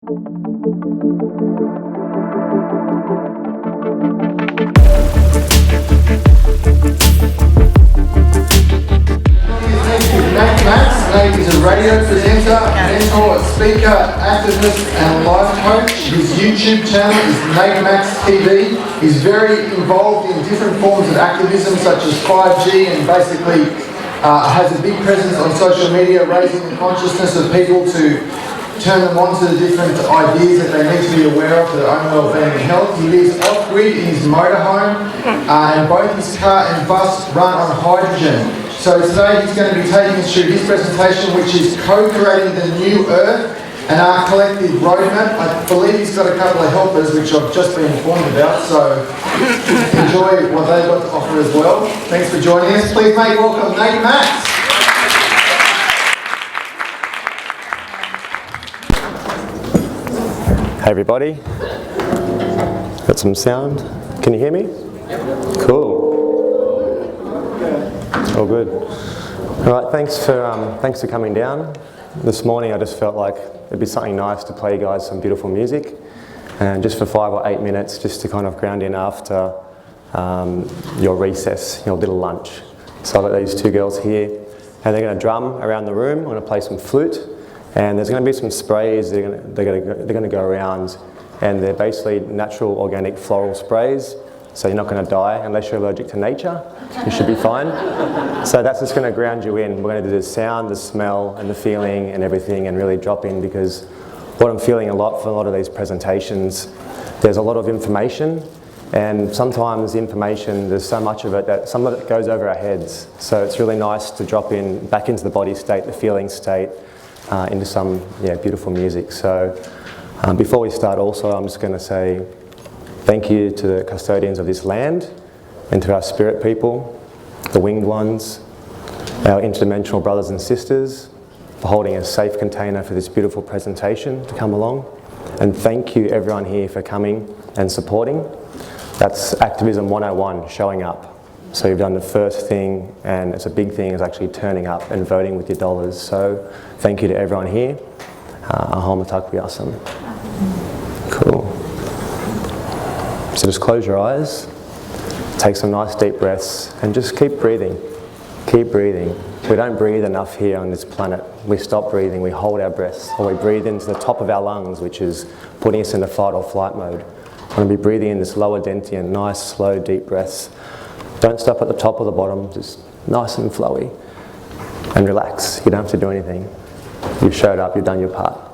Nate is a radio presenter, mentor, speaker, activist and life coach. His YouTube channel is Nate Max TV. He's very involved in different forms of activism such as 5G and basically has a big presence on social media, raising the consciousness of people to turn them on to the different ideas that they need to be aware of for their own well-being and health. He lives off-grid in his motorhome and both his car and bus run on hydrogen. So today he's going to be taking us through his presentation, which is co-creating the new Earth and our collective roadmap. I believe he's got a couple of helpers, which I've just been informed about, so enjoy what they've got to offer as well. Thanks for joining us. Please make welcome Nate Max. Hey everybody, got some sound. Can you hear me? Cool. All good. All right, thanks for coming down. This morning I just felt like it'd be something nice to play you guys some beautiful music, and just for 5 or 8 minutes, just to kind of ground in after your recess, your little lunch. So I've got these two girls here, and they're going to drum around the room. I'm going to play some flute, and there's going to be some sprays. They're going to go around, and they're basically natural, organic, floral sprays. So you're not going to die unless you're allergic to nature. You should be fine. So that's just going to ground you in. We're going to do the sound, the smell, and the feeling, and everything, and really drop in, because what I'm feeling a lot for a lot of these presentations, there's a lot of information, and sometimes the information, there's so much of it that some of it goes over our heads. So it's really nice to drop in back into the body state, the feeling state, into some beautiful music. So before we start also, I'm just going to say thank you to the custodians of this land and to our spirit people, the winged ones, our interdimensional brothers and sisters, for holding a safe container for this beautiful presentation to come along. And thank you everyone here for coming and supporting. That's Activism 101, showing up. So you've done the first thing, and it's a big thing, is actually turning up and voting with your dollars. So thank you to everyone here. Aham Atakwiasam. Cool. So just close your eyes, take some nice deep breaths, and just keep breathing. Keep breathing. We don't breathe enough here on this planet. We stop breathing, we hold our breaths, or we breathe into the top of our lungs, which is putting us in the fight or flight mode. We're going to be breathing in this lower dentian, nice, slow, deep breaths. Don't stop at the top or the bottom, just nice and flowy. And relax, you don't have to do anything. You've showed up, you've done your part.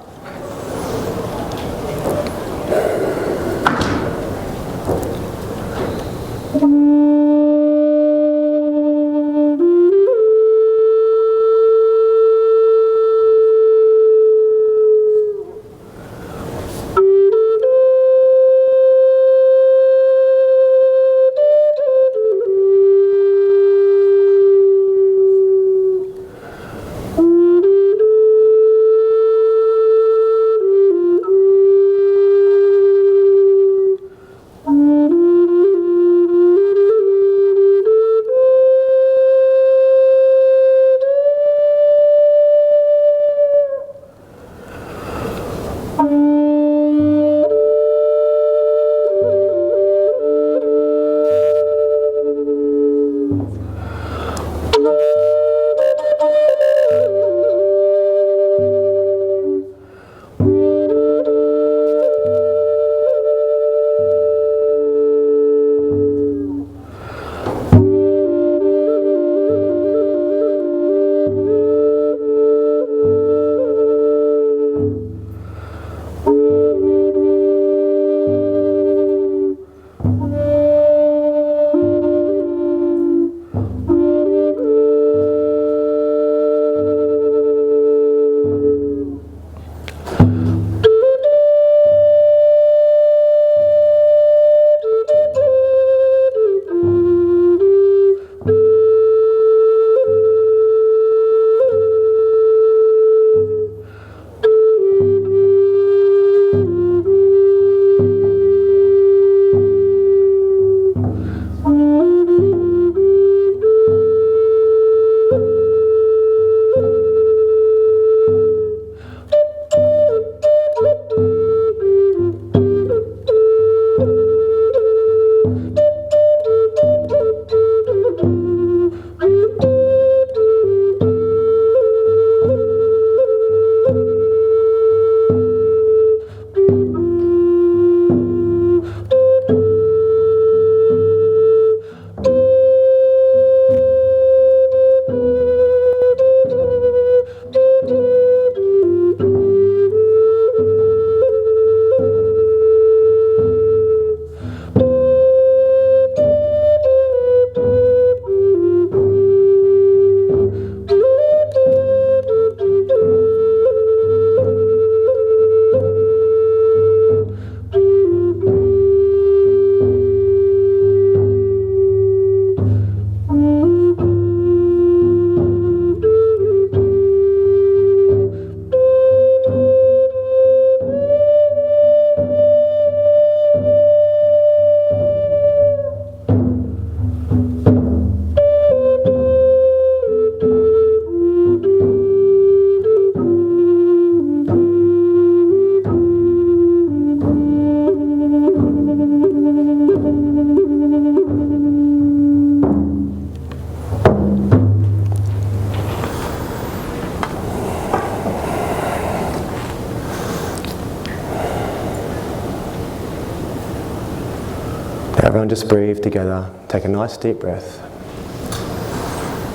Now everyone just breathe together. Take a nice deep breath.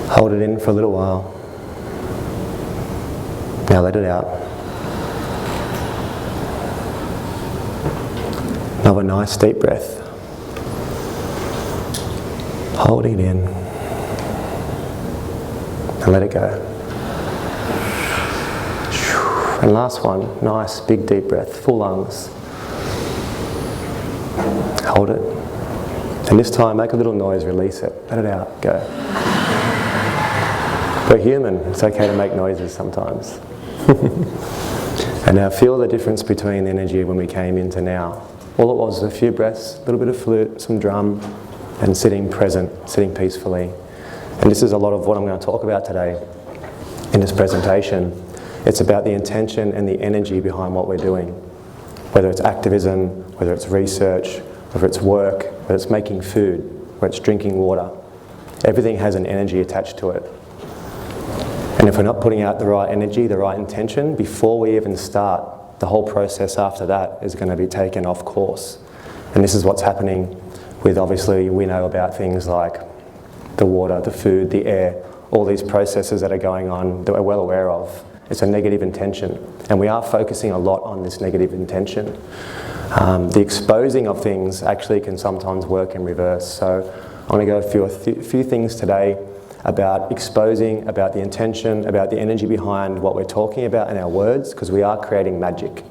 Hold it in for a little while. Now let it out. Another nice deep breath. Hold it in. And let it go. And last one, nice big deep breath, full lungs. Hold it. And this time make a little noise, release it. Let it out, go. We're human, it's okay to make noises sometimes. And now feel the difference between the energy when we came into now. All it was a few breaths, a little bit of flute, some drum, and sitting present, sitting peacefully. And this is a lot of what I'm going to talk about today in this presentation. It's about the intention and the energy behind what we're doing. Whether it's activism, whether it's research, whether it's work, whether it's making food, whether it's drinking water. Everything has an energy attached to it. And if we're not putting out the right energy, the right intention, before we even start, the whole process after that is going to be taken off course. And this is what's happening with, obviously, we know about things like the water, the food, the air, all these processes that are going on that we're well aware of. It's a negative intention. And we are focusing a lot on this negative intention. The exposing of things actually can sometimes work in reverse. So I'm going to go through a few things today about exposing, about the intention, about the energy behind what we're talking about in our words, because we are creating magic.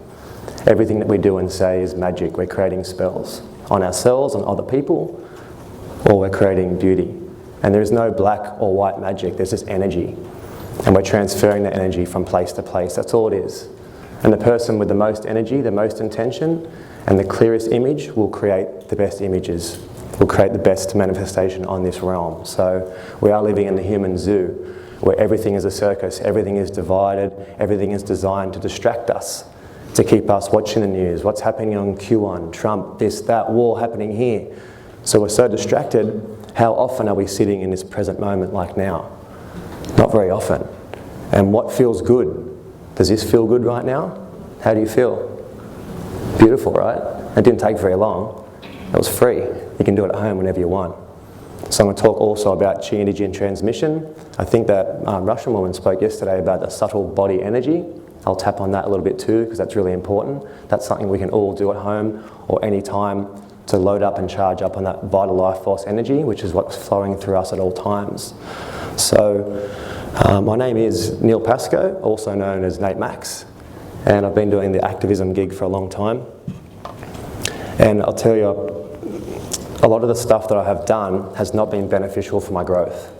Everything that we do and say is magic. We're creating spells on ourselves, on other people, or we're creating beauty. And there is no black or white magic, there's just energy. And we're transferring that energy from place to place, that's all it is. And the person with the most energy, the most intention, and the clearest image will create the best images, will create the best manifestation on this realm. So we are living in the human zoo, where everything is a circus, everything is divided, everything is designed to distract us, to keep us watching the news, what's happening on Q1, Trump, this, that, war happening here. So we're so distracted, how often are we sitting in this present moment like now? Not very often. And what feels good? Does this feel good right now? How do you feel? Beautiful, right? It didn't take very long. It was free. You can do it at home whenever you want. So I'm going to talk also about chi energy and transmission. I think that Russian woman spoke yesterday about the subtle body energy. I'll tap on that a little bit too, because that's really important. That's something we can all do at home or any time to load up and charge up on that vital life force energy, which is what's flowing through us at all times. So my name is Neil Pascoe, also known as Nate Max, and I've been doing the activism gig for a long time. And I'll tell you, a lot of the stuff that I have done has not been beneficial for my growth.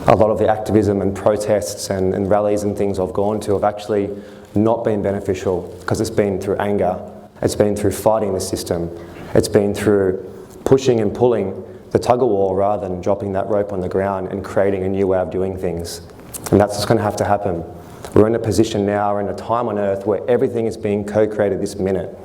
A lot of the activism and protests and rallies and things I've gone to have actually not been beneficial, because it's been through anger, it's been through fighting the system, it's been through pushing and pulling the tug-of-war rather than dropping that rope on the ground and creating a new way of doing things. And that's what's going to have to happen. We're in a position now, we're in a time on earth where everything is being co-created this minute.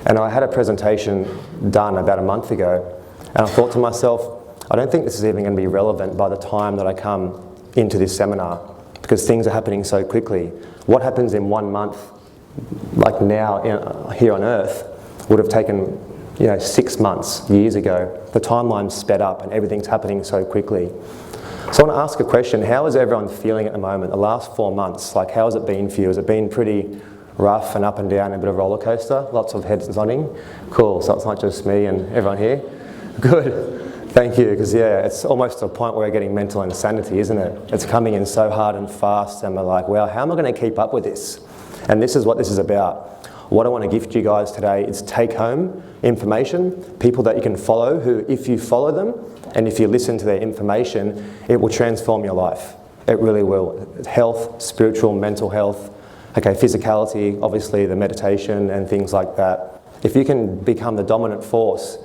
And I had a presentation done about a month ago, and I thought to myself, I don't think this is even going to be relevant by the time that I come into this seminar, because things are happening so quickly. What happens in 1 month, like now here on earth, would have taken 6 months, years ago. The timeline's sped up and everything's happening so quickly. So I want to ask a question. How is everyone feeling at the moment? The last 4 months, like how has it been for you? Has it been pretty rough and up and down, a bit of a roller coaster? Lots of heads nodding? Cool, so it's not just me and everyone here? Good. Thank you, because it's almost to a point where we're getting mental insanity, isn't it? It's coming in so hard and fast, and we're like, well, how am I going to keep up with this? And this is what this is about. What I want to gift you guys today is take home information, people that you can follow, who if you follow them and if you listen to their information, it will transform your life. It really will. Health, spiritual, mental health, physicality, obviously the meditation and things like that. If you can become the dominant force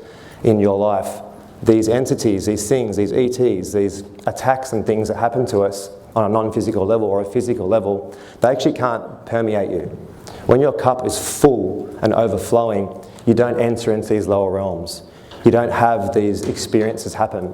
in your life, these entities, these things, these ETs, these attacks and things that happen to us on a non-physical level or a physical level, they actually can't permeate you. When your cup is full and overflowing, you don't enter into these lower realms. You don't have these experiences happen.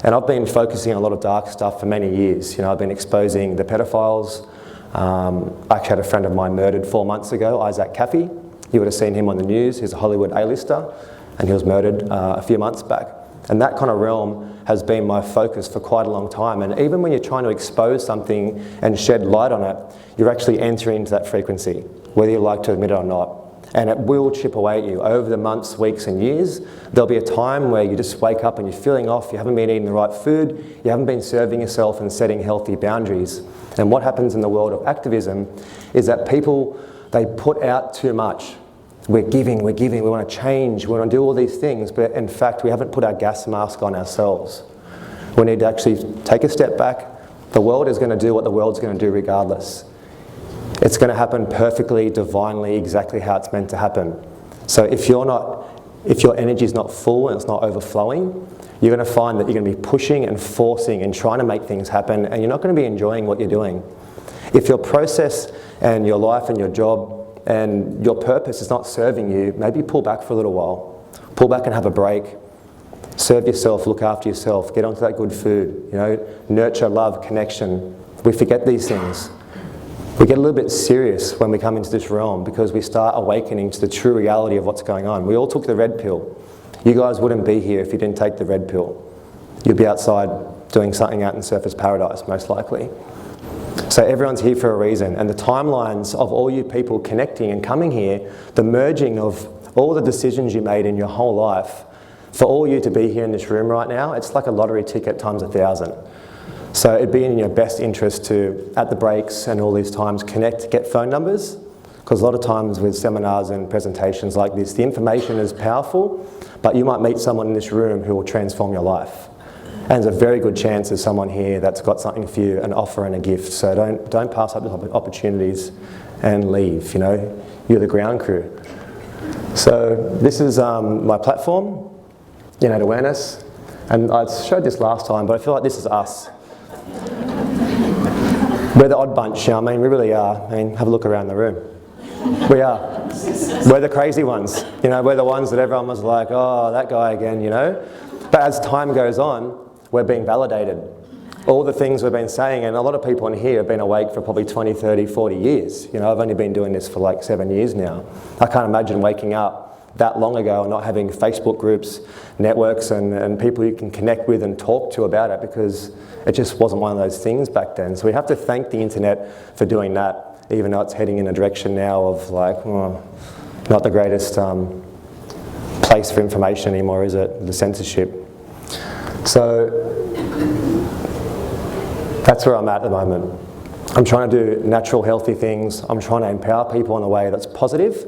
And I've been focusing on a lot of dark stuff for many years. I've been exposing the pedophiles. I actually had a friend of mine murdered 4 months ago, Isaac Caffey. You would have seen him on the news. He's a Hollywood A-lister. and he was murdered a few months back. And that kind of realm has been my focus for quite a long time. And even when you're trying to expose something and shed light on it, you're actually entering into that frequency, whether you like to admit it or not. And it will chip away at you over the months, weeks and years. There'll be a time where you just wake up and you're feeling off, you haven't been eating the right food, you haven't been serving yourself and setting healthy boundaries. And what happens in the world of activism is that people, they put out too much. We're giving, we want to change, we want to do all these things, but in fact we haven't put our gas mask on ourselves. We need to actually take a step back. The world is going to do what the world's going to do regardless. It's going to happen perfectly, divinely, exactly how it's meant to happen. So if your energy is not full and it's not overflowing, you're going to find that you're going to be pushing and forcing and trying to make things happen, and you're not going to be enjoying what you're doing. If your process and your life and your job and your purpose is not serving you, maybe pull back for a little while. Pull back and have a break. Serve yourself, look after yourself, get onto that good food, nurture, love, connection. We forget these things. We get a little bit serious when we come into this realm because we start awakening to the true reality of what's going on. We all took the red pill. You guys wouldn't be here if you didn't take the red pill. You'd be outside doing something out in Surfer's Paradise, most likely. So everyone's here for a reason, and the timelines of all you people connecting and coming here, the merging of all the decisions you made in your whole life, for all you to be here in this room right now, it's like a lottery ticket times 1,000. So it'd be in your best interest to, at the breaks and all these times, connect, get phone numbers, because a lot of times with seminars and presentations like this, the information is powerful, but you might meet someone in this room who will transform your life. And there's a very good chance there's someone here that's got something for you, an offer and a gift. So don't pass up the opportunities and leave, You're the ground crew. So this is my platform, Innate Awareness. And I showed this last time, but I feel like this is us. We're the odd bunch, we really are. Have a look around the room. We are. We're the crazy ones. We're the ones that everyone was like, oh, that guy again, But as time goes on, we're being validated. All the things we've been saying, and a lot of people in here have been awake for probably 20, 30, 40 years. I've only been doing this for like 7 years now. I can't imagine waking up that long ago and not having Facebook groups, networks and people you can connect with and talk to about it, because it just wasn't one of those things back then. So we have to thank the internet for doing that, even though it's heading in a direction now of like, not the greatest place for information anymore, is it? The censorship. So that's where I'm at the moment. I'm trying to do natural, healthy things. I'm trying to empower people in a way that's positive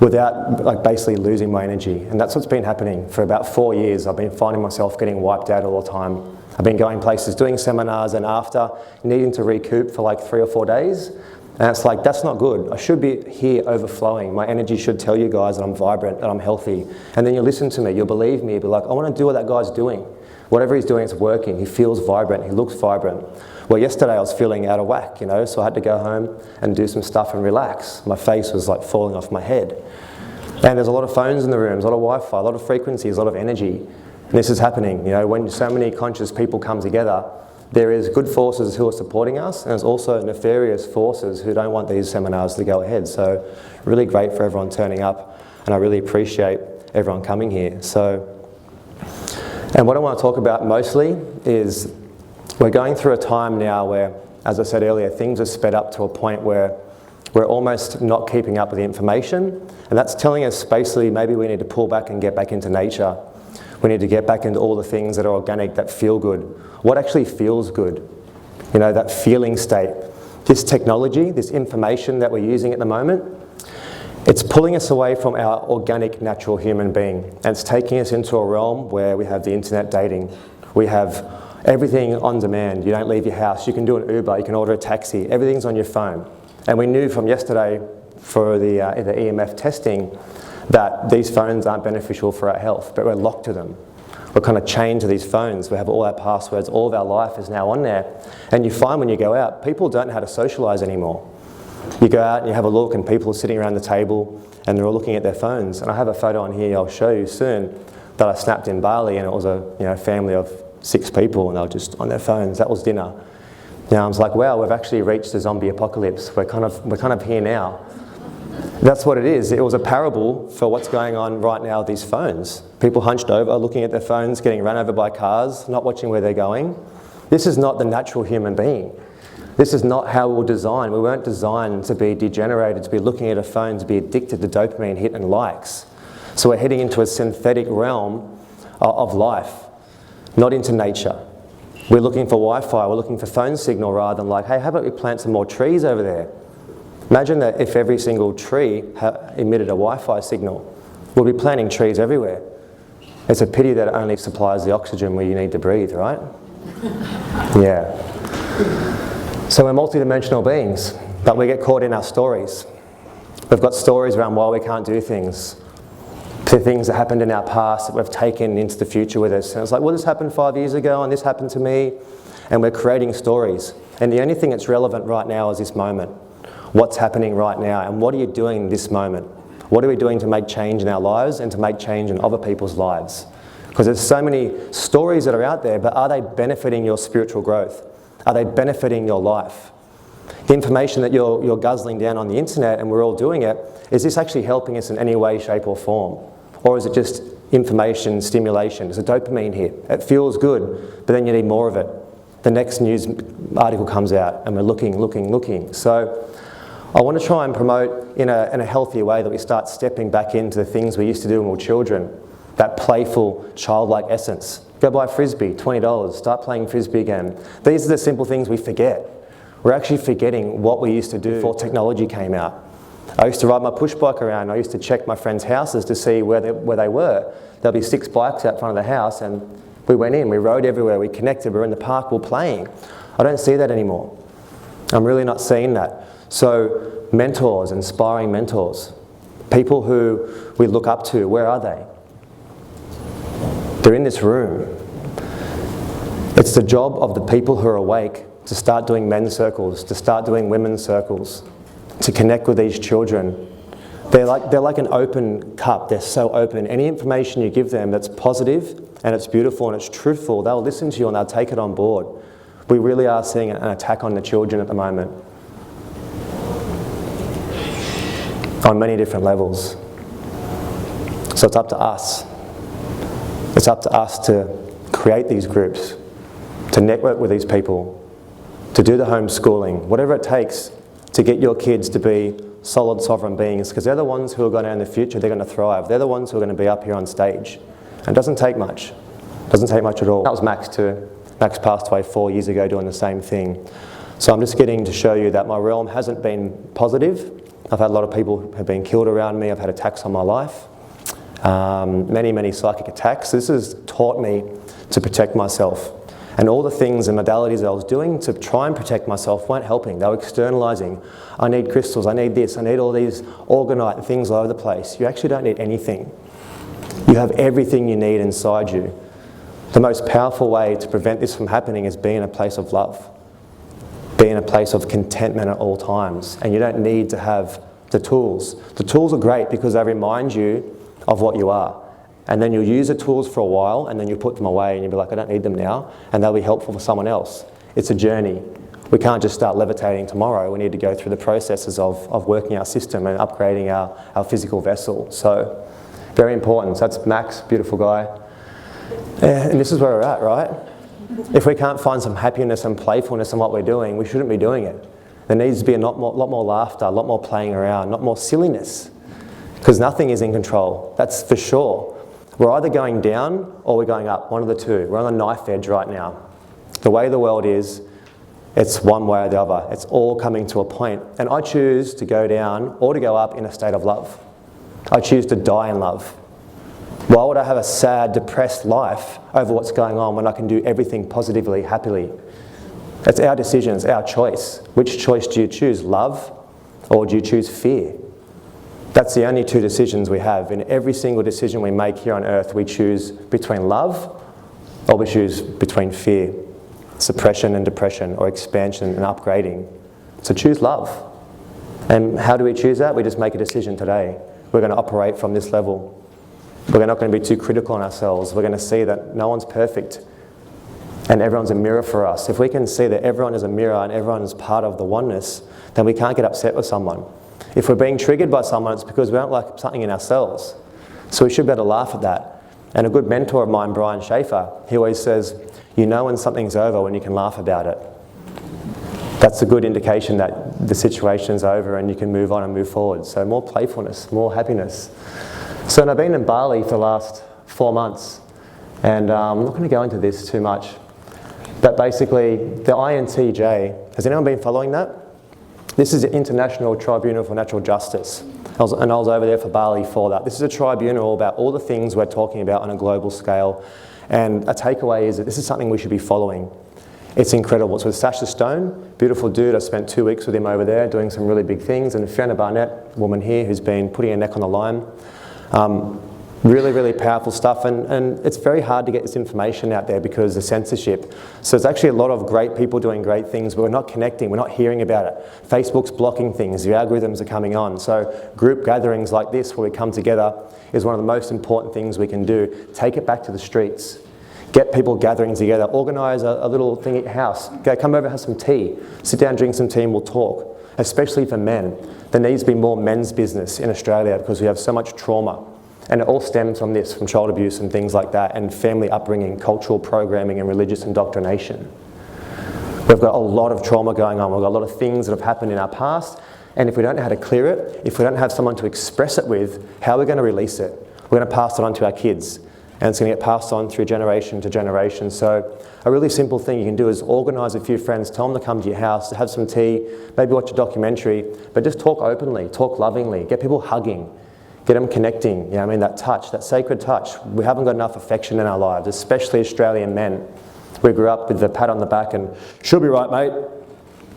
without basically losing my energy. And that's what's been happening for about 4 years. I've been finding myself getting wiped out all the time. I've been going places, doing seminars, and after needing to recoup for like 3 or 4 days. And it's like, that's not good. I should be here overflowing. My energy should tell you guys that I'm vibrant, that I'm healthy. And then you listen to me, you'll believe me, you'll be like, I want to do what that guy's doing. Whatever he's doing is working. He feels vibrant, he looks vibrant. Well, yesterday I was feeling out of whack, so I had to go home and do some stuff and relax. My face was like falling off my head. And there's a lot of phones in the rooms, a lot of Wi-Fi, a lot of frequencies, a lot of energy. And this is happening, when so many conscious people come together, there is good forces who are supporting us, and there's also nefarious forces who don't want these seminars to go ahead. So really great for everyone turning up, and I really appreciate everyone coming here. And what I want to talk about mostly is we're going through a time now where, as I said earlier, things are sped up to a point where we're almost not keeping up with the information, and that's telling us basically maybe we need to pull back and get back into nature. We need to get back into all the things that are organic, that feel good. What actually feels good? That feeling state. This technology, this information that we're using at the moment, it's pulling us away from our organic, natural human being. And it's taking us into a realm where we have the internet dating. We have everything on demand. You don't leave your house. You can do an Uber. You can order a taxi. Everything's on your phone. And we knew from yesterday for the EMF testing that these phones aren't beneficial for our health, but we're locked to them. We're kind of chained to these phones. We have all our passwords. All of our life is now on there. And you find when you go out, people don't know how to socialise anymore. You go out and you have a look and people are sitting around the table and they're all looking at their phones. And I have a photo on here I'll show you soon that I snapped in Bali, and it was a family of 6 people and they were just on their phones. That was dinner. Now I was like, wow, we've actually reached the zombie apocalypse. We're kind of here now. That's what it is. It was a parable for what's going on right now with these phones. People hunched over, looking at their phones, getting run over by cars, not watching where they're going. This is not the natural human being. This is not how we were designed. We weren't designed to be degenerated, to be looking at a phone, to be addicted to dopamine hit and likes. So we're heading into a synthetic realm of life, not into nature. We're looking for Wi-Fi, we're looking for phone signal rather than like, hey, how about we plant some more trees over there? Imagine that if every single tree emitted a Wi-Fi signal. We'll be planting trees everywhere. It's a pity that it only supplies the oxygen where you need to breathe, right? Yeah. So we're multidimensional beings, but we get caught in our stories. We've got stories around why we can't do things. The things that happened in our past that we've taken into the future with us. And it's like, well, this happened 5 years ago and this happened to me. And we're creating stories. And the only thing that's relevant right now is this moment. What's happening right now, and what are you doing in this moment? What are we doing to make change in our lives and to make change in other people's lives? Because there's so many stories that are out there, but are they benefiting your spiritual growth? Are they benefiting your life? The information that you're guzzling down on the internet, and we're all doing it, is this actually helping us in any way, shape or form? Or is it just information stimulation? It's a dopamine hit. It feels good, but then you need more of it. The next news article comes out and we're looking. So I want to try and promote in a healthier way that we start stepping back into the things we used to do when we were children. That playful, childlike essence. Go buy a Frisbee, $20, start playing Frisbee again. These are the simple things we forget. We're actually forgetting what we used to do before technology came out. I used to ride my push bike around. I used to check my friends' houses to see where they were. There'll be 6 bikes out front of the house and we went in, we rode everywhere, we connected, we were in the park, we were playing. I don't see that anymore. I'm really not seeing that. So mentors, inspiring mentors, people who we look up to, where are they? They're in this room. It's the job of the people who are awake to start doing men's circles, to start doing women's circles, to connect with these children. They're like an open cup. They're so open. Any information you give them that's positive and it's beautiful and it's truthful, they'll listen to you and they'll take it on board. We really are seeing an attack on the children at the moment. On many different levels. So it's up to us. It's up to us to create these groups, to network with these people, to do the homeschooling, whatever it takes to get your kids to be solid, sovereign beings, because they're the ones who are going to, in the future, they're going to thrive. They're the ones who are going to be up here on stage. And it doesn't take much. It doesn't take much at all. That was Max too. Max passed away 4 years ago doing the same thing. So I'm just getting to show you that my realm hasn't been positive. I've had a lot of people who have been killed around me. I've had attacks on my life. Many psychic attacks. This has taught me to protect myself. And all the things and modalities that I was doing to try and protect myself weren't helping. They were externalizing. I need crystals, I need this, I need all these orgonite and things all over the place. You actually don't need anything. You have everything you need inside you. The most powerful way to prevent this from happening is be in a place of love. Be in a place of contentment at all times. And you don't need to have the tools. The tools are great because they remind you of what you are. And then you'll use the tools for a while and then you put them away and you'll be like, I don't need them now. And they'll be helpful for someone else. It's a journey. We can't just start levitating tomorrow. We need to go through the processes of working our system and upgrading our physical vessel. So, very important. So that's Max, beautiful guy. And this is where we're at, right? If we can't find some happiness and playfulness in what we're doing, we shouldn't be doing it. There needs to be a lot more laughter, a lot more playing around, a lot more silliness. Because nothing is in control, that's for sure. We're either going down or we're going up, one of the two. We're on a knife edge right now. The way the world is, it's one way or the other. It's all coming to a point. And I choose to go down or to go up in a state of love. I choose to die in love. Why would I have a sad, depressed life over what's going on when I can do everything positively, happily? It's our decision, it's our choice. Which choice do you choose, love or do you choose fear? That's the only two decisions we have. In every single decision we make here on earth, we choose between love or we choose between fear, suppression and depression, or expansion and upgrading. So choose love. And how do we choose that? We just make a decision today. We're going to operate from this level. We're not going to be too critical on ourselves. We're going to see that no one's perfect and everyone's a mirror for us. If we can see that everyone is a mirror and everyone is part of the oneness, then we can't get upset with someone. If we're being triggered by someone, it's because we don't like something in ourselves. So we should be able to laugh at that. And a good mentor of mine, Brian Schaefer, he always says, you know when something's over when you can laugh about it. That's a good indication that the situation's over and you can move on and move forward. So more playfulness, more happiness. So I've been in Bali for the last 4 months, and I'm not going to go into this too much, but basically the INTJ, has anyone been following that? This is the International Tribunal for Natural Justice, and I was over there for Bali for that. This is a tribunal about all the things we're talking about on a global scale, and a takeaway is that this is something we should be following. It's incredible. It's with Sasha Stone, beautiful dude. I spent 2 weeks with him over there doing some really big things, and Fiona Barnett, woman here who's been putting her neck on the line. Really, really powerful stuff, and it's very hard to get this information out there because of censorship. So there's actually a lot of great people doing great things, but we're not connecting, we're not hearing about it. Facebook's blocking things, the algorithms are coming on. So group gatherings like this where we come together is one of the most important things we can do. Take it back to the streets. Get people gathering together, organise a little thing at your house. Go, come over, have some tea. Sit down, drink some tea and we'll talk. Especially for men. There needs to be more men's business in Australia because we have so much trauma. And it all stems from this, from child abuse and things like that, and family upbringing, cultural programming and religious indoctrination. We've got a lot of trauma going on. We've got a lot of things that have happened in our past, and if we don't know how to clear it, if we don't have someone to express it with, how are we going to release it? We're going to pass it on to our kids, and it's going to get passed on through generation to generation. So a really simple thing you can do is organise a few friends, tell them to come to your house, to have some tea, maybe watch a documentary, but just talk openly, talk lovingly, get people hugging. Get them connecting, you know what I mean, that touch, that sacred touch. We haven't got enough affection in our lives, especially Australian men. We grew up with the pat on the back and, she'll be right, mate.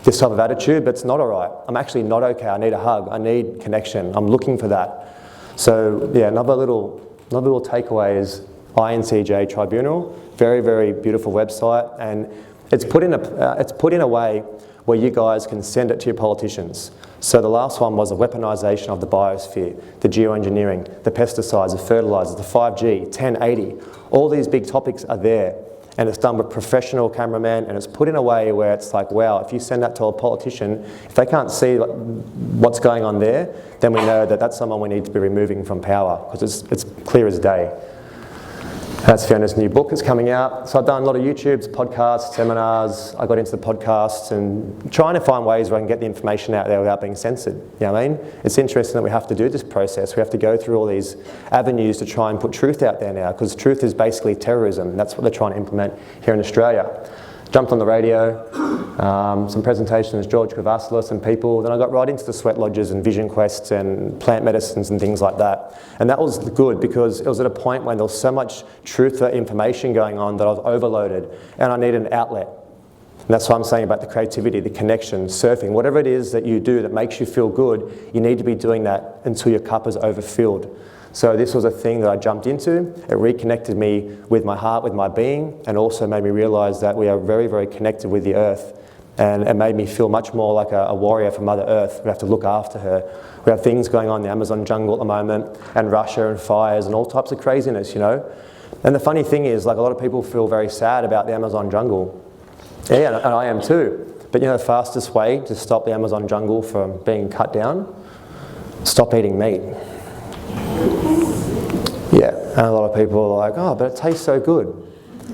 This type of attitude, but it's not all right. I'm actually not okay. I need a hug. I need connection. I'm looking for that. So, yeah, another little takeaway is INTJ Tribunal. Very, very beautiful website. And it's put in a way where you guys can send it to your politicians. So the last one was a weaponisation of the biosphere, the geoengineering, the pesticides, the fertilisers, the 5G, 1080. All these big topics are there, and it's done with professional cameramen, and it's put in a way where it's like, wow, if you send that to a politician, if they can't see what's going on there, then we know that that's someone we need to be removing from power, because it's clear as day. That's Fiona's new book that's coming out. So I've done a lot of YouTubes, podcasts, seminars. I got into the podcasts and trying to find ways where I can get the information out there without being censored. You know what I mean? It's interesting that we have to do this process. We have to go through all these avenues to try and put truth out there now, because truth is basically terrorism. That's what they're trying to implement here in Australia. Jumped on the radio, some presentations, George Kavassalis and people. Then I got right into the sweat lodges and vision quests and plant medicines and things like that. And that was good because it was at a point when there was so much truth information going on that I was overloaded and I needed an outlet. And that's what I'm saying about the creativity, the connection, surfing, whatever it is that you do that makes you feel good, you need to be doing that until your cup is overfilled. So this was a thing that I jumped into. It reconnected me with my heart, with my being, and also made me realise that we are very, very connected with the earth. And it made me feel much more like a warrior for Mother Earth. We have to look after her. We have things going on in the Amazon jungle at the moment, and Russia and fires and all types of craziness, you know. And the funny thing is, like, a lot of people feel very sad about the Amazon jungle. Yeah, and I am too. But you know the fastest way to stop the Amazon jungle from being cut down? Stop eating meat. Yeah, and a lot of people are like, oh, but it tastes so good.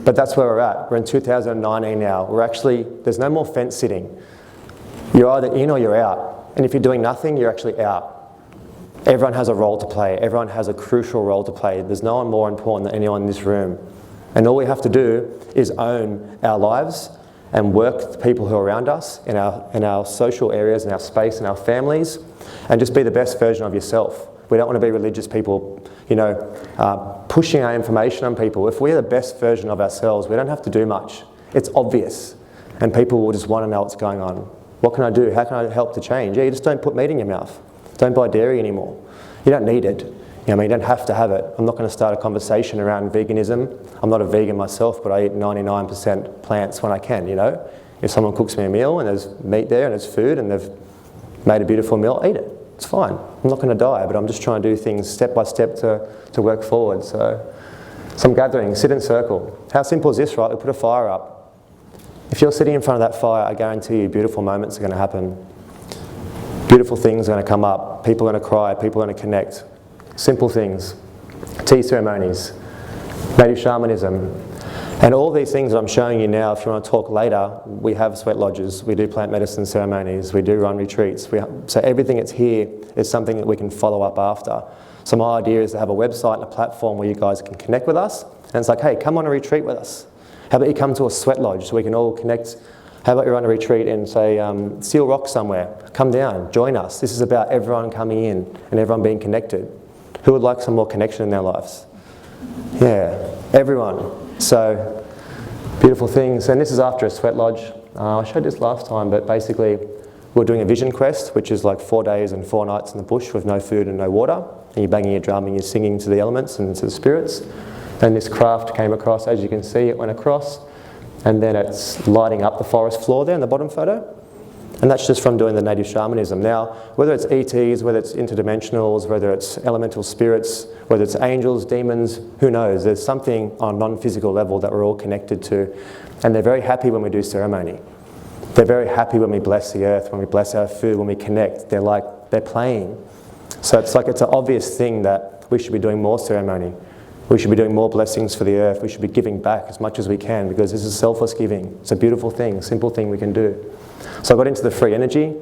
But that's where we're at. We're in 2019 now. There's no more fence sitting. You're either in or you're out. And if you're doing nothing, you're actually out. Everyone has a role to play. Everyone has a crucial role to play. There's no one more important than anyone in this room. And all we have to do is own our lives and work with the people who are around us in our social areas, in our space, in our families, and just be the best version of yourself. We don't want to be religious people, you know, pushing our information on people. If we're the best version of ourselves, we don't have to do much. It's obvious. And people will just want to know what's going on. What can I do? How can I help to change? Yeah, you just don't put meat in your mouth. Don't buy dairy anymore. You don't need it. You know what I mean? You don't have to have it. I'm not going to start a conversation around veganism. I'm not a vegan myself, but I eat 99% plants when I can, you know? If someone cooks me a meal and there's meat there and there's food and they've made a beautiful meal, eat it. It's fine. I'm not going to die, but I'm just trying to do things step by step to work forward. So some gatherings, sit in circle. How simple is this, right? We put a fire up. If you're sitting in front of that fire, I guarantee you beautiful moments are going to happen. Beautiful things are going to come up. People are going to cry. People are going to connect. Simple things. Tea ceremonies. Native shamanism. And all these things that I'm showing you now, if you want to talk later, we have sweat lodges, we do plant medicine ceremonies, we do run retreats. So everything that's here is something that we can follow up after. So my idea is to have a website and a platform where you guys can connect with us. And it's like, hey, come on a retreat with us. How about you come to a sweat lodge so we can all connect? How about you run a retreat in, say, Seal Rock somewhere? Come down, join us. This is about everyone coming in and everyone being connected. Who would like some more connection in their lives? Yeah, everyone. So, beautiful things. And this is after a sweat lodge. I showed this last time, but basically we're doing a vision quest, which is like 4 days and 4 nights in the bush with no food and no water. And you're banging your drum and you're singing to the elements and to the spirits. And this craft came across, as you can see, it went across. And then it's lighting up the forest floor there in the bottom photo. And that's just from doing the native shamanism. Now, whether it's ETs, whether it's interdimensionals, whether it's elemental spirits, whether it's angels, demons, who knows? There's something on a non-physical level that we're all connected to. And they're very happy when we do ceremony. They're very happy when we bless the earth, when we bless our food, when we connect. They're playing. So it's like it's an obvious thing that we should be doing more ceremony. We should be doing more blessings for the earth. We should be giving back as much as we can because this is selfless giving. It's a beautiful thing, simple thing we can do. So I got into the free energy.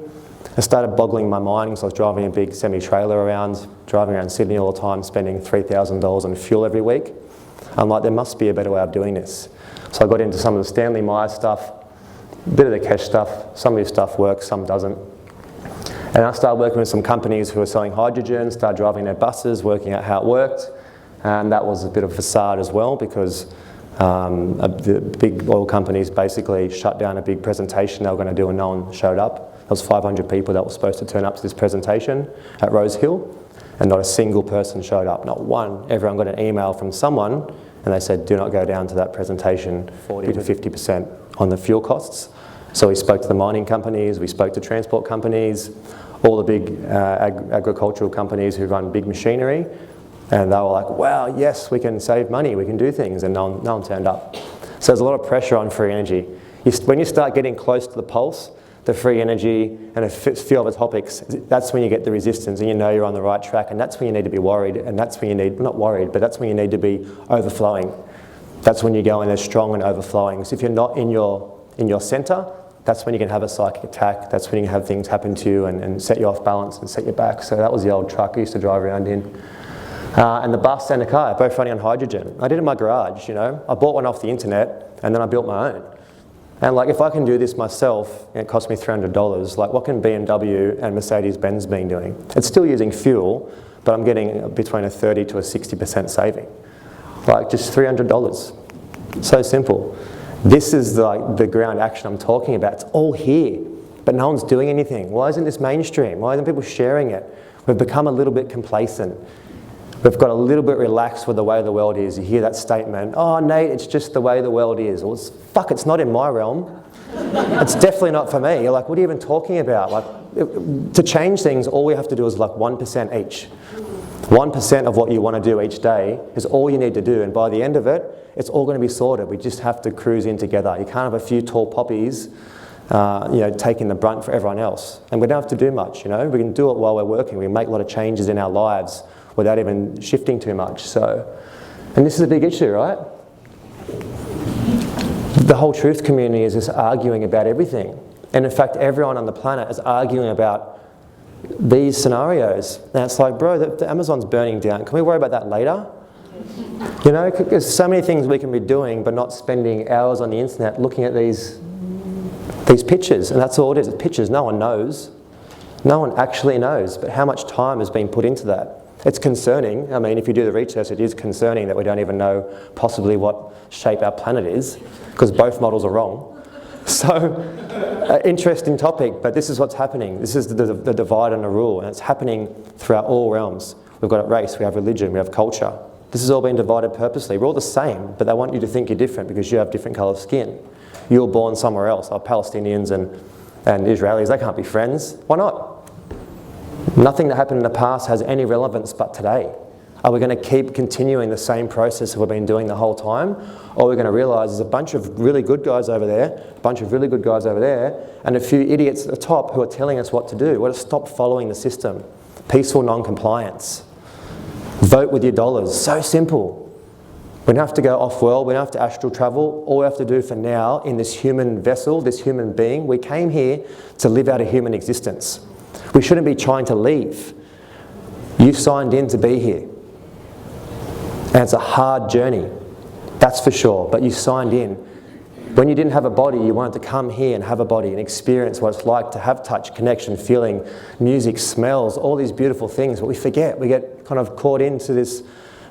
I started boggling my mind because I was driving a big semi-trailer around, driving around Sydney all the time, spending $3,000 on fuel every week. I'm like, there must be a better way of doing this. So I got into some of the Stanley Meyer stuff, a bit of the Keshe stuff. Some of his stuff works, some doesn't. And I started working with some companies who were selling hydrogen, started driving their buses, working out how it worked. And that was a bit of a facade as well because the big oil companies basically shut down a big presentation they were going to do and no one showed up. There was 500 people that were supposed to turn up to this presentation at Rose Hill and not a single person showed up, not one. Everyone got an email from someone and they said, do not go down to that presentation, 40 to 50% on the fuel costs. So we spoke to the mining companies, we spoke to transport companies, all the big agricultural companies who run big machinery. And they were like, wow, yes, we can save money, we can do things, and no one turned up. So there's a lot of pressure on free energy. When you start getting close to the pulse, the free energy and a few other topics, that's when you get the resistance and you know you're on the right track, and that's when you need to be worried, and that's when you need, not worried, but that's when you need to be overflowing. That's when you go in there strong and overflowing. So if you're not in your centre, that's when you can have a psychic attack, that's when you can have things happen to you and set you off balance and set you back. So that was the old truck I used to drive around in. And the bus and the car, both running on hydrogen. I did it in my garage, you know. I bought one off the internet and then I built my own. And like if I can do this myself, and it cost me $300, like what can BMW and Mercedes-Benz been doing? It's still using fuel, but I'm getting between a 30 to a 60% saving. Like just $300. So simple. This is like the ground action I'm talking about. It's all here, but no one's doing anything. Why isn't this mainstream? Why isn't people sharing it? We've become a little bit complacent. We've got a little bit relaxed with the way the world is. You hear that statement, oh Nate, it's just the way the world is. Well, it's not in my realm. It's definitely not for me. You're like, what are you even talking about? Like, to change things, all we have to do is like 1% each. 1% of what you want to do each day is all you need to do, and by the end of it, it's all going to be sorted. We just have to cruise in together. You can't have a few tall poppies taking the brunt for everyone else. And we don't have to do much, you know. We can do it while we're working. We can make a lot of changes in our lives without even shifting too much. So, and this is a big issue, right? The whole truth community is just arguing about everything. And in fact, everyone on the planet is arguing about these scenarios. And it's like, bro, the Amazon's burning down. Can we worry about that later? You know, there's so many things we can be doing, but not spending hours on the internet looking at these pictures. And that's all it is, it's pictures. No one knows. No one actually knows. But how much time has been put into that? It's concerning. I mean, if you do the research, it is concerning that we don't even know possibly what shape our planet is, because both models are wrong. So, interesting topic, but this is what's happening. This is the divide and the rule, and it's happening throughout all realms. We've got race, we have religion, we have culture. This has all been divided purposely. We're all the same, but they want you to think you're different because you have different colour of skin. You were born somewhere else. Like Palestinians and Israelis, they can't be friends. Why not? Nothing that happened in the past has any relevance but today. Are we going to keep continuing the same process that we've been doing the whole time? Or are we going to realise there's a bunch of really good guys over there, and a few idiots at the top who are telling us what to do? We've got to stop following the system. Peaceful non-compliance. Vote with your dollars. So simple. We don't have to go off-world, we don't have to astral travel. All we have to do for now in this human vessel, this human being, we came here to live out a human existence. We shouldn't be trying to leave. You signed in to be here. And it's a hard journey, that's for sure, but you signed in. When you didn't have a body, you wanted to come here and have a body and experience what it's like to have touch, connection, feeling, music, smells, all these beautiful things, but we forget. We get kind of caught into this,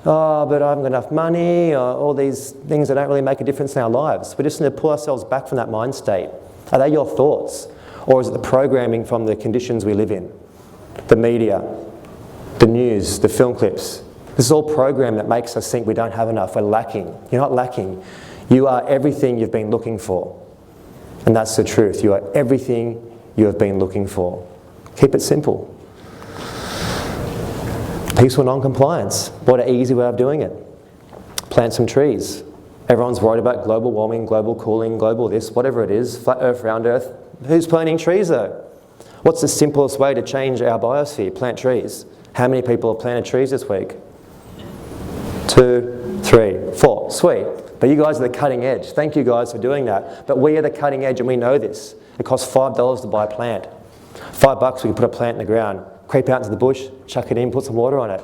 oh, but I haven't got enough money, or all these things that don't really make a difference in our lives. We just need to pull ourselves back from that mind state. Are they your thoughts? Or is it the programming from the conditions we live in? The media, the news, the film clips. This is all program that makes us think we don't have enough, we're lacking. You're not lacking. You are everything you've been looking for. And that's the truth. You are everything you have been looking for. Keep it simple. Peaceful non-compliance. What an easy way of doing it. Plant some trees. Everyone's worried about global warming, global cooling, global this, whatever it is, flat earth, round earth. Who's planting trees though? What's the simplest way to change our biosphere? Plant trees. How many people have planted trees this week? 2, 3, 4. Sweet. But you guys are the cutting edge. Thank you guys for doing that. But we are the cutting edge and we know this. It costs $5 to buy a plant. $5 we can put a plant in the ground. Creep out into the bush, chuck it in, put some water on it.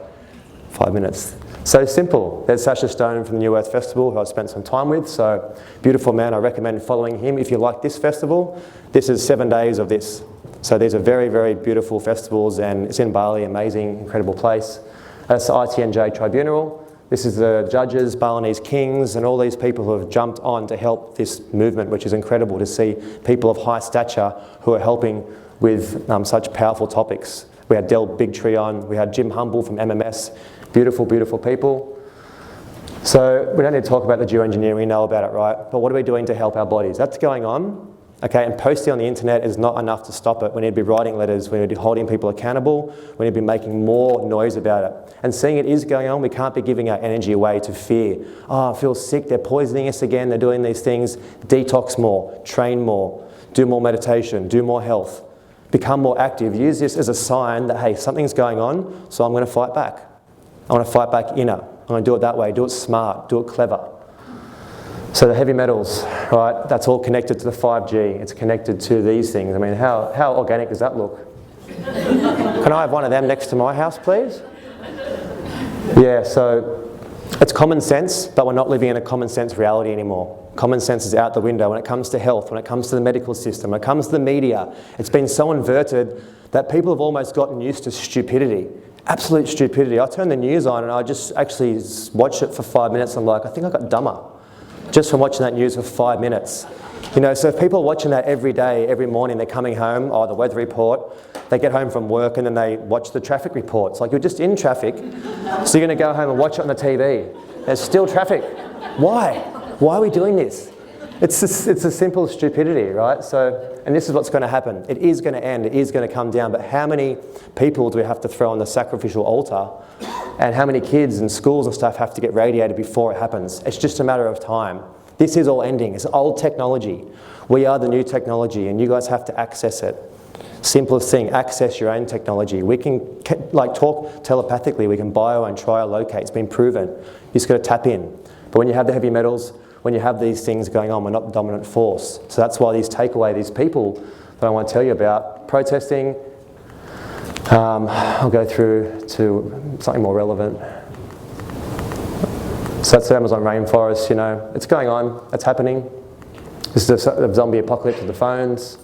5 minutes. So simple. There's Sasha Stone from the New Earth Festival, who I spent some time with. So beautiful man, I recommend following him. If you like this festival, this is 7 days of this. So these are very, very beautiful festivals, and it's in Bali, amazing, incredible place. That's the ITNJ Tribunal. This is the judges, Balinese kings, and all these people who have jumped on to help this movement, which is incredible to see people of high stature who are helping with such powerful topics. We had Del Bigtree on, we had Jim Humble from MMS, beautiful, beautiful people. So we don't need to talk about the geoengineering, we know about it, right? But what are we doing to help our bodies? That's going on. Okay, and posting on the internet is not enough to stop it. We need to be writing letters, we need to be holding people accountable, we need to be making more noise about it. And seeing it is going on, we can't be giving our energy away to fear. Oh, I feel sick, they're poisoning us again, they're doing these things. Detox more, train more, do more meditation, do more health. Become more active. Use this as a sign that, hey, something's going on, so I'm going to fight back. I want to fight back inner. I'm going to do it that way, do it smart, do it clever. So the heavy metals, right, that's all connected to the 5G. It's connected to these things. I mean, how organic does that look? Can I have one of them next to my house, please? Yeah, so it's common sense, but we're not living in a common sense reality anymore. Common sense is out the window when it comes to health, when it comes to the medical system, when it comes to the media. It's been so inverted that people have almost gotten used to stupidity. Absolute stupidity. I turn the news on and I just actually watch it for 5 minutes. I'm like, I think I got dumber just from watching that news for 5 minutes. You know, so if people are watching that every day, every morning, they're coming home, the weather report, they get home from work and then they watch the traffic reports. Like, you're just in traffic, so you're going to go home and watch it on the TV. There's still traffic. Why? Why are we doing this? It's a simple stupidity, right? So, and this is what's going to happen. It is going to end. It is going to come down. But how many people do we have to throw on the sacrificial altar? And how many kids and schools and stuff have to get radiated before it happens? It's just a matter of time. This is all ending. It's old technology. We are the new technology, and you guys have to access it. Simplest thing, access your own technology. We can talk telepathically. We can bio and triolocate. It's been proven. You just got to tap in. But when you have the heavy metals, when you have these things going on, we're not the dominant force. So that's why these people that I want to tell you about, protesting. I'll go through to something more relevant. So that's the Amazon rainforest, you know, it's going on, it's happening. This is the zombie apocalypse of the phones.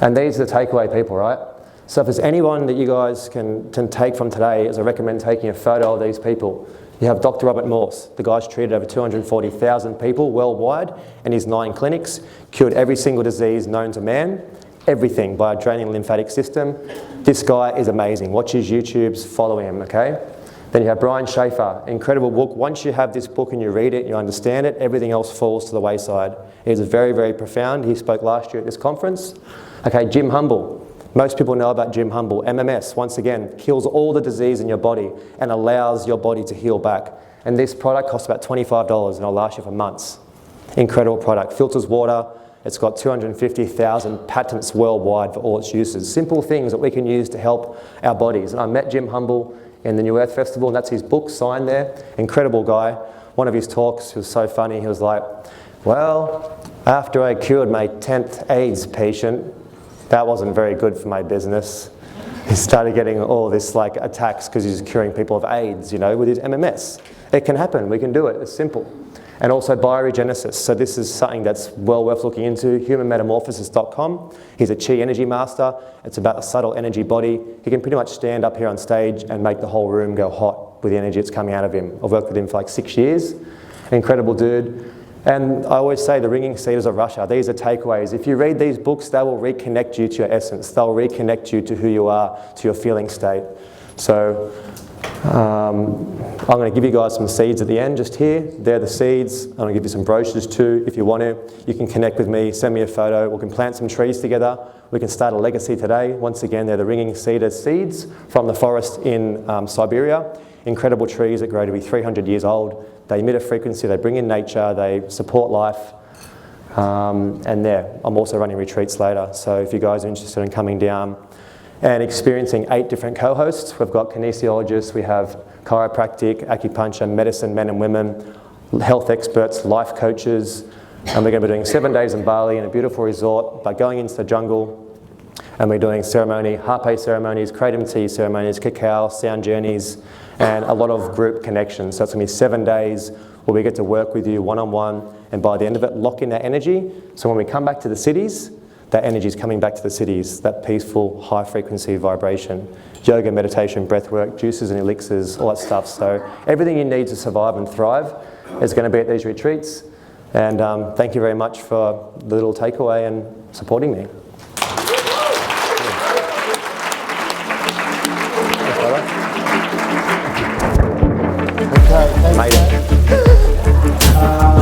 And these are the takeaway people, right? So if there's anyone that you guys can take from today, is I recommend taking a photo of these people. You have Dr. Robert Morse. The guy's treated over 240,000 people worldwide in his 9 clinics, cured every single disease known to man, everything by a draining lymphatic system. This guy is amazing. Watch his YouTubes, follow him, okay? Then you have Brian Schaefer, incredible book. Once you have this book and you read it, you understand it, everything else falls to the wayside. It is very, very profound. He spoke last year at this conference. Okay, Jim Humble. Most people know about Jim Humble. MMS, once again, kills all the disease in your body and allows your body to heal back. And this product costs about $25 and it'll last you for months. Incredible product. Filters water. It's got 250,000 patents worldwide for all its uses. Simple things that we can use to help our bodies. And I met Jim Humble in the New Earth Festival, and that's his book signed there. Incredible guy. One of his talks was so funny. He was like, well, after I cured my 10th AIDS patient, that wasn't very good for my business. He started getting all this like attacks because he's curing people of AIDS, you know, with his MMS. It can happen. We can do it. It's simple. And also bioregenesis. So this is something that's well worth looking into. Humanmetamorphosis.com. He's a Chi energy master. It's about a subtle energy body. He can pretty much stand up here on stage and make the whole room go hot with the energy that's coming out of him. I've worked with him for like 6 years. Incredible dude. And I always say the ringing cedars of Russia. These are takeaways. If you read these books, they will reconnect you to your essence. They'll reconnect you to who you are, to your feeling state. So I'm going to give you guys some seeds at the end, just here. They're the seeds. I'm going to give you some brochures too, if you want to. You can connect with me, send me a photo. We can plant some trees together. We can start a legacy today. Once again, they're the ringing cedar seeds from the forest in Siberia. Incredible trees that grow to be 300 years old. They emit a frequency, they bring in nature, they support life. And there, I'm also running retreats later. So if you guys are interested in coming down and experiencing 8 different co-hosts. We've got kinesiologists, we have chiropractic, acupuncture, medicine, men and women, health experts, life coaches, and we're going to be doing 7 days in Bali in a beautiful resort by going into the jungle, and we're doing ceremony, harpe ceremonies, kratom tea ceremonies, cacao, sound journeys, and a lot of group connections. So it's going to be 7 days where we get to work with you one-on-one, and by the end of it, lock in that energy. So when we come back to the cities, that energy is coming back to the cities, that peaceful, high-frequency vibration. Yoga, meditation, breath work, juices and elixirs, all that stuff. So everything you need to survive and thrive is going to be at these retreats. And thank you very much for the little takeaway and supporting me. Okay, thank you. Made it.